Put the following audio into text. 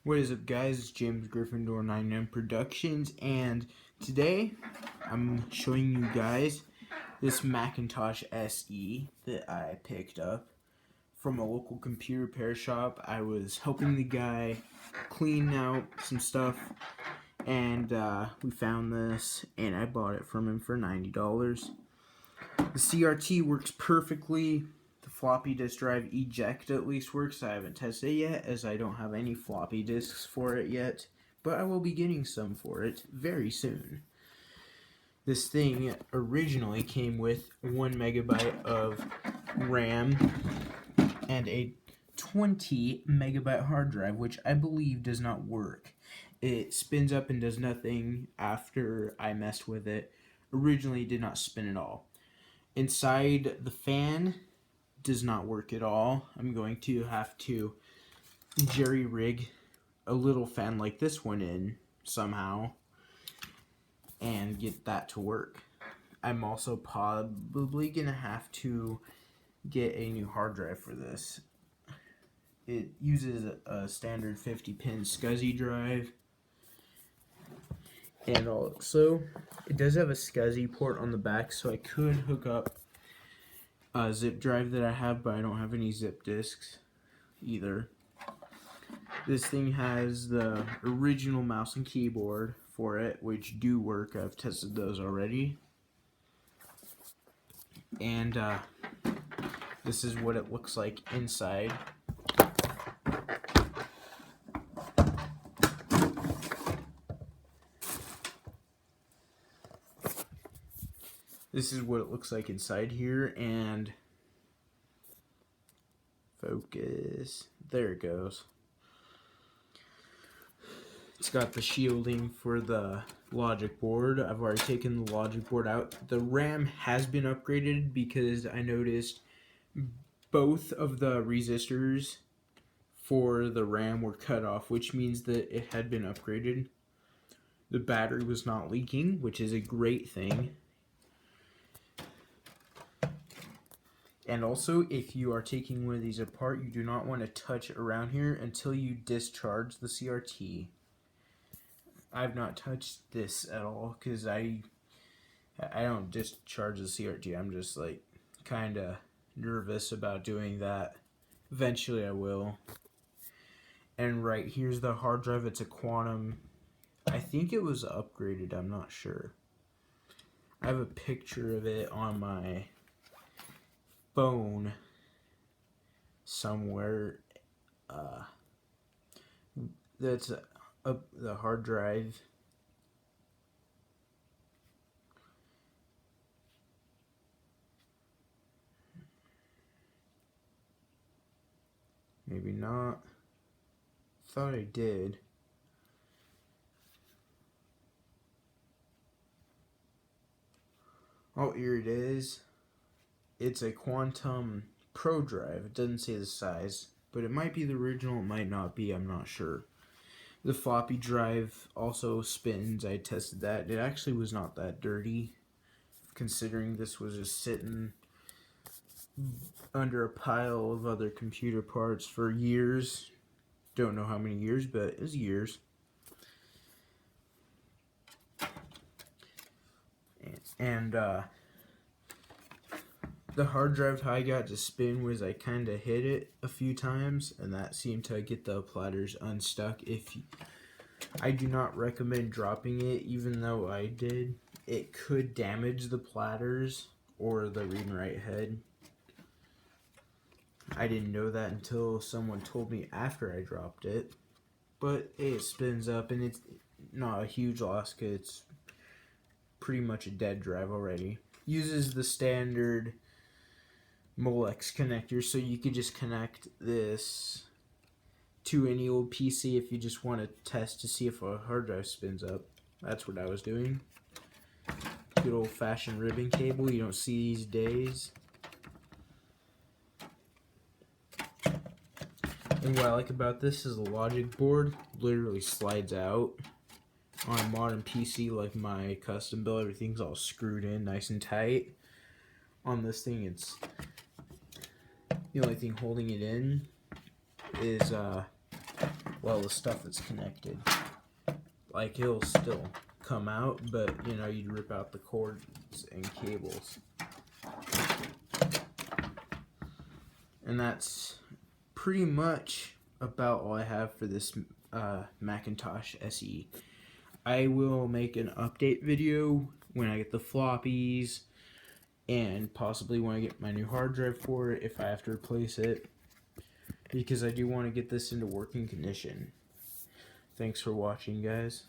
What is up, guys? It's James Gryffindor 99 Productions, and today I'm showing you guys this Macintosh SE that I picked up from a local computer repair shop. I was helping the guy clean out some stuff, and we found this, and I bought it from him for $90. The CRT works perfectly. The floppy disk drive eject at least works. I haven't tested it yet, as I don't have any floppy disks for it yet, but I will be getting some for it very soon. This thing originally came with 1 megabyte of RAM and a 20 megabyte hard drive, which I believe does not work. It spins up and does nothing after I messed with it. Originally it did not spin at all. Inside, the fan does not work at all. I'm going to have to jerry rig a little fan like this one in somehow and get that to work. I'm also probably gonna have to get a new hard drive for this. It uses a standard 50-pin SCSI drive, and also it does have a SCSI port on the back, so I could hook up a zip drive that I have, but I don't have any zip disks either. This thing has the original mouse and keyboard for it, which do work. I've tested those already. And this is what it looks like inside. This is what it looks like inside here, and focus, there it goes. It's got the shielding for the logic board. I've already taken the logic board out. The RAM has been upgraded because I noticed both of the resistors for the RAM were cut off, which means that it had been upgraded. The battery was not leaking, which is a great thing. And also, if you are taking one of these apart, you do not want to touch around here until you discharge the CRT. I've not touched this at all because I don't discharge the CRT. I'm just like kind of nervous about doing that. Eventually I will. And right here's the hard drive. It's a Quantum. I think it was upgraded. I'm not sure. I have a picture of it on my phone somewhere. That's the hard drive. Maybe not. Thought I did. Oh, here it is. It's a Quantum Pro drive. It doesn't say the size, but it might be the original, it might not be, I'm not sure. The floppy drive also spins. I tested that. It actually was not that dirty, considering this was just sitting under a pile of other computer parts for years. Don't know how many years, but it was years. And the hard drive, how I got to spin was I kind of hit it a few times, and that seemed to get the platters unstuck. I do not recommend dropping it, even though I did. It could damage the platters or the read and write head. I didn't know that until someone told me after I dropped it. But it spins up, and it's not a huge loss because it's pretty much a dead drive already. Uses the standard Molex connector, so you could just connect this to any old PC if you just want to test to see if a hard drive spins up. That's what I was doing. Good old-fashioned ribbon cable you don't see these days. And what I like about this is the logic board literally slides out. On a modern PC like my custom build, everything's all screwed in nice and tight. On this thing, it's the only thing holding it in is well, the stuff that's connected. Like, it'll still come out, but you know, you'd rip out the cords and cables. And that's pretty much about all I have for this Macintosh SE. I will make an update video when I get the floppies, and possibly when I get my new hard drive for it, if I have to replace it, because I do want to get this into working condition. Thanks for watching, guys.